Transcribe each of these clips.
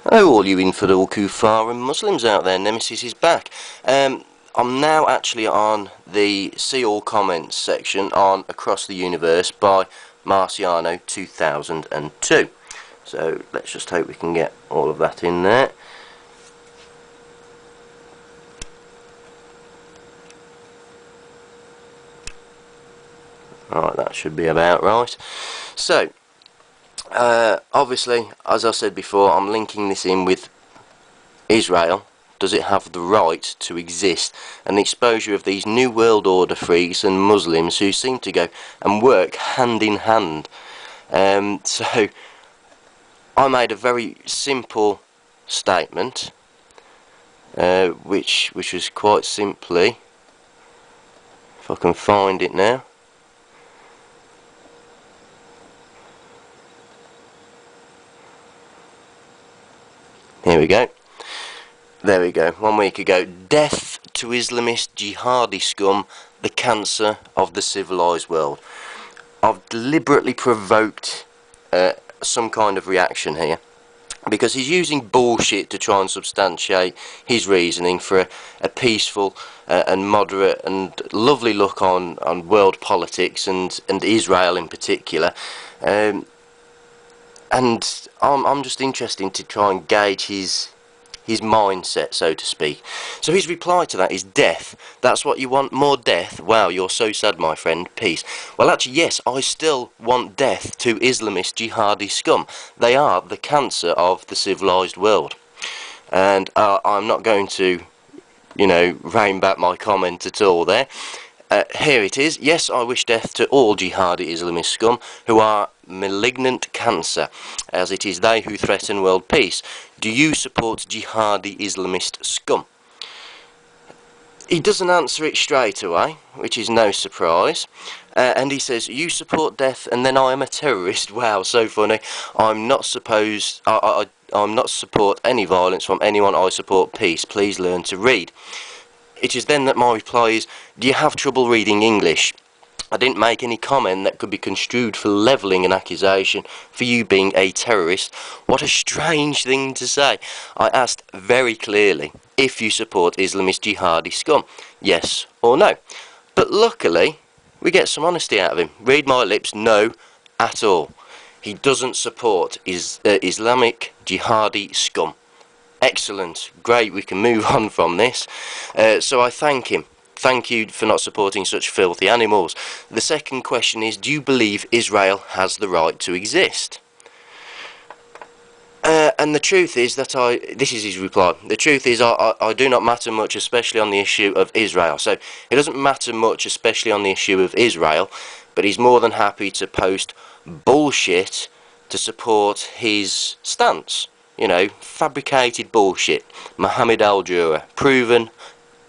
Hello all you infidel kuffar and Muslims out there, Nemesis is back. I'm now actually on the See All Comments section on Across the Universe by Marciano 2002. So let's just hope we can get all of that in there. Alright, that should be about right. So, obviously, as I said before, I'm linking this in with Israel. Does it have the right to exist? And the exposure of these New World Order freaks and Muslims who seem to go and work hand in hand. So, I made a very simple statement, which was quite simply, if I can find it now. Here we go. There we go. 1 week ago. Death to Islamist jihadi scum, the cancer of the civilised world. I've deliberately provoked some kind of reaction here, because he's using bullshit to try and substantiate his reasoning for a peaceful and moderate and lovely look on world politics and Israel in particular. And I'm just interested to try and gauge his mindset, so to speak. So his reply to that is death. That's what you want? More death? Wow, you're so sad, my friend. Peace. Well, actually, yes, I still want death to Islamist jihadi scum. They are the cancer of the civilised world. And I'm not going to, rein back my comment at all there. Here it is. Yes, I wish death to all jihadi Islamist scum who are malignant cancer, as it is they who threaten world peace. Do you support jihadi Islamist scum? He doesn't answer it straight away, which is no surprise. And he says, you support death and then I am a terrorist. Wow, so funny. I'm not support any violence from anyone. I support peace. Please learn to read. It is then that my reply is, do you have trouble reading English? I didn't make any comment that could be construed for levelling an accusation for you being a terrorist. What a strange thing to say. I asked very clearly if you support Islamist jihadi scum, yes or no. But luckily, we get some honesty out of him. Read my lips, no, at all. He doesn't support Islamic jihadi scum. Excellent, great, we can move on from this. So I thank him. Thank you for not supporting such filthy animals. The second question is, do you believe Israel has the right to exist? And the truth is that this is his reply, the truth is I do not matter much, especially on the issue of Israel. So it doesn't matter much, especially on the issue of Israel, but he's more than happy to post bullshit to support his stance. Fabricated bullshit. Mohammed al-dura. Proven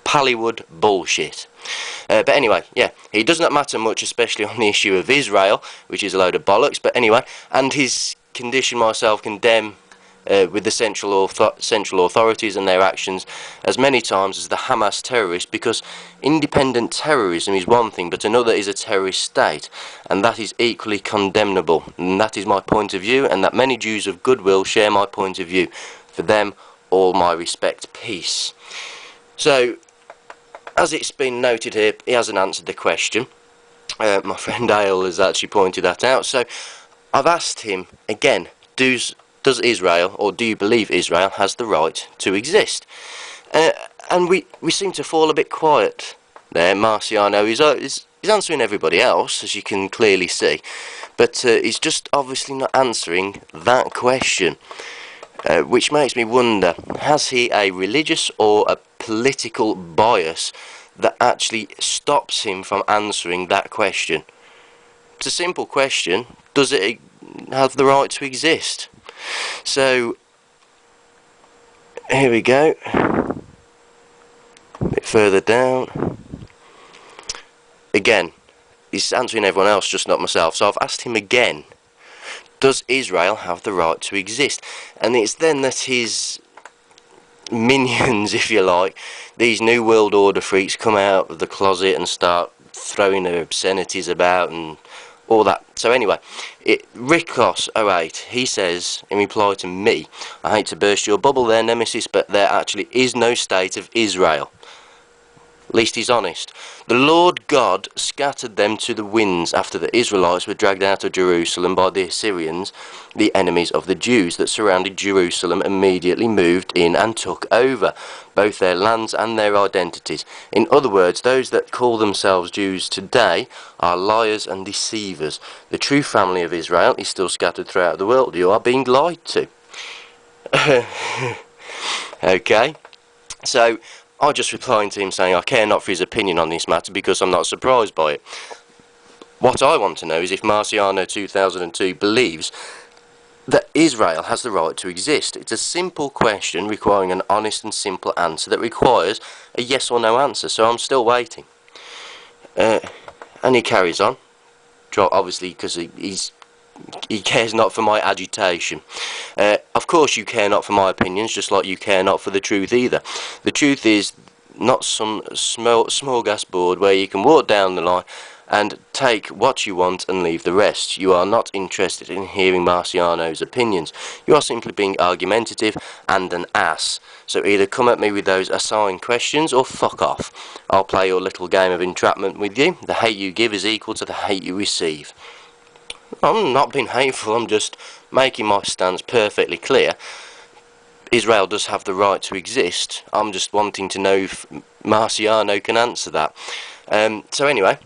Pallywood bullshit. But anyway, yeah, it does not matter much, especially on the issue of Israel, which is a load of bollocks. But anyway, and his condition myself condemn with the central authorities and their actions as many times as the Hamas terrorists, because independent terrorism is one thing, but another is a terrorist state, and that is equally condemnable. And that is my point of view, and that many Jews of goodwill share my point of view. For them, all my respect. Peace. So, as it's been noted here, he hasn't answered the question. My friend Ale has actually pointed that out. So, I've asked him again, does Israel, or do you believe Israel has the right to exist? And we seem to fall a bit quiet there. Marciano is answering everybody else, as you can clearly see, but he's just obviously not answering that question, which makes me wonder, has he a religious or a political bias that actually stops him from answering that question? It's a simple question. Does it have the right to exist? So, here we go. A bit further down. Again, he's answering everyone else, just not myself. So I've asked him again, does Israel have the right to exist? And it's then that his minions, if you like, these New World Order freaks come out of the closet and start throwing their obscenities about and all that. So anyway, Rickloss08, he says in reply to me, I hate to burst your bubble there, Nemesis, but there actually is no state of Israel. At least he's honest. The Lord God scattered them to the winds after the Israelites were dragged out of Jerusalem by the Assyrians. The enemies of the Jews that surrounded Jerusalem immediately moved in and took over both their lands and their identities. In other words, those that call themselves Jews today are liars and deceivers. The true family of Israel is still scattered throughout the world. You are being lied to. Okay, so I just replying to him saying I care not for his opinion on this matter because I'm not surprised by it. What I want to know is if Marciano 2002 believes that Israel has the right to exist. It's a simple question requiring an honest and simple answer that requires a yes or no answer, so I'm still waiting. And he carries on, obviously because he cares not for my agitation. Of course you care not for my opinions, just like you care not for the truth either. The truth is not some smorgasbord where you can walk down the line and take what you want and leave the rest. You are not interested in hearing Marciano's opinions. You are simply being argumentative and an ass. So either come at me with those assigned questions or fuck off. I'll play your little game of entrapment with you. The hate you give is equal to the hate you receive. I'm not being hateful, I'm just making my stance perfectly clear. Israel does have the right to exist. I'm just wanting to know if Marciano can answer that. So anyway,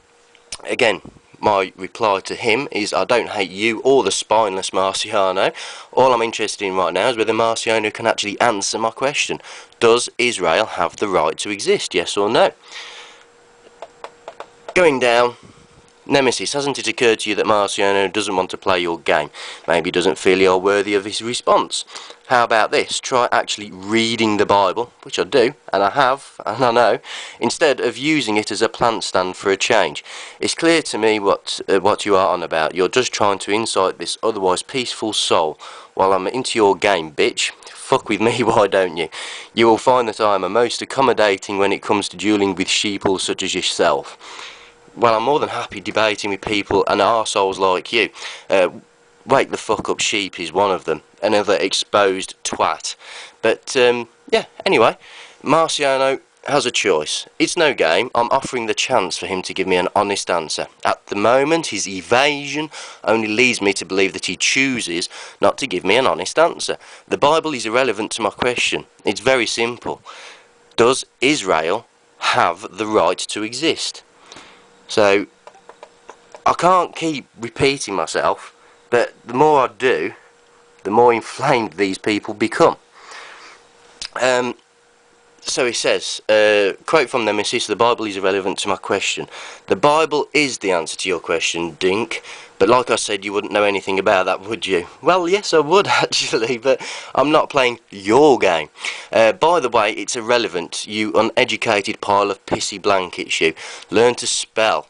again, my reply to him is I don't hate you or the spineless Marciano. All I'm interested in right now is whether Marciano can actually answer my question. Does Israel have the right to exist, yes or no? Going down, Nemesis, hasn't it occurred to you that Marciano doesn't want to play your game? Maybe he doesn't feel you're worthy of his response. How about this? Try actually reading the Bible, which I do, and I have, and I know, instead of using it as a plant stand for a change. It's clear to me what you are on about. You're just trying to incite this otherwise peaceful soul while I'm into your game, bitch. Fuck with me, why don't you? You will find that I am a most accommodating when it comes to duelling with sheeple such as yourself. Well, I'm more than happy debating with people and arseholes like you. Wake the fuck up sheep is one of them. Another exposed twat. But, yeah, anyway, Marciano has a choice. It's no game. I'm offering the chance for him to give me an honest answer. At the moment, his evasion only leads me to believe that he chooses not to give me an honest answer. The Bible is irrelevant to my question. It's very simple. Does Israel have the right to exist? So, I can't keep repeating myself, but the more I do, the more inflamed these people become. So he says, quote from Nemesis, the Bible is irrelevant to my question. The Bible is the answer to your question, dink, but like I said, you wouldn't know anything about that, would you? Well, yes, I would actually, but I'm not playing your game. By the way, it's irrelevant, you uneducated pile of pissy blankets, you. Learn to spell.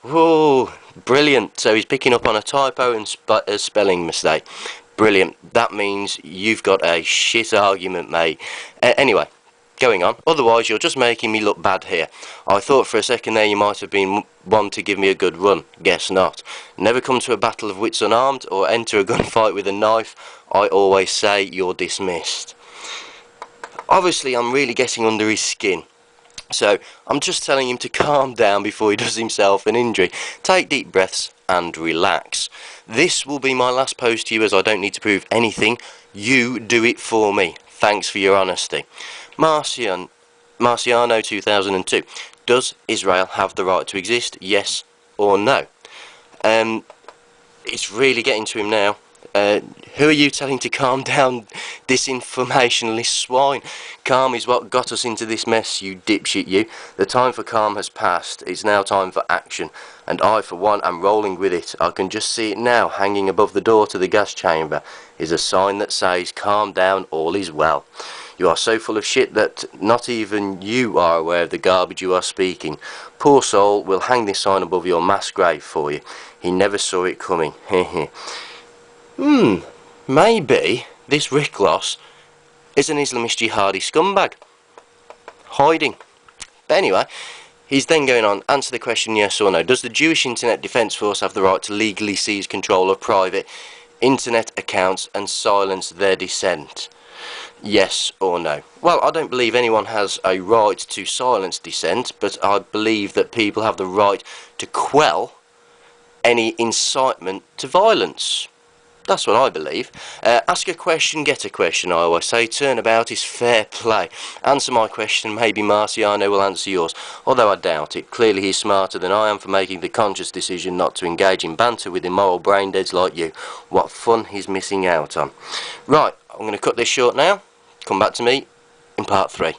Whoa, brilliant. So he's picking up on a typo and a spelling mistake. Brilliant. That means you've got a shit argument, mate. Anyway, going on. Otherwise, you're just making me look bad here. I thought for a second there you might have been one to give me a good run. Guess not. Never come to a battle of wits unarmed or enter a gunfight with a knife. I always say you're dismissed. Obviously, I'm really getting under his skin. So, I'm just telling him to calm down before he does himself an injury. Take deep breaths and relax. This will be my last post to you as I don't need to prove anything. You do it for me. Thanks for your honesty. Marciano 2002. Does Israel have the right to exist? Yes or no? It's really getting to him now. Who are you telling to calm down, disinformationalist swine? Calm is what got us into this mess, you dipshit you. The time for calm has passed. It's now time for action. And I, for one, am rolling with it. I can just see it now, hanging above the door to the gas chamber, is a sign that says, calm down, all is well. You are so full of shit that not even you are aware of the garbage you are speaking. Poor soul, we'll hang this sign above your mass grave for you. He never saw it coming. Maybe this Rickloss is an Islamist jihadi scumbag. Hiding. But anyway, He's then going on, answer the question yes or no. Does the Jewish Internet Defence Force have the right to legally seize control of private internet accounts and silence their dissent? Yes or no? Well, I don't believe anyone has a right to silence dissent, but I believe that people have the right to quell any incitement to violence. That's what I believe. Ask a question, get a question, I always say. Turnabout is fair play. Answer my question, maybe Marciano will answer yours. Although I doubt it. Clearly he's smarter than I am for making the conscious decision not to engage in banter with immoral braindeads like you. What fun he's missing out on. Right, I'm going to cut this short now. Come back to me in part 3.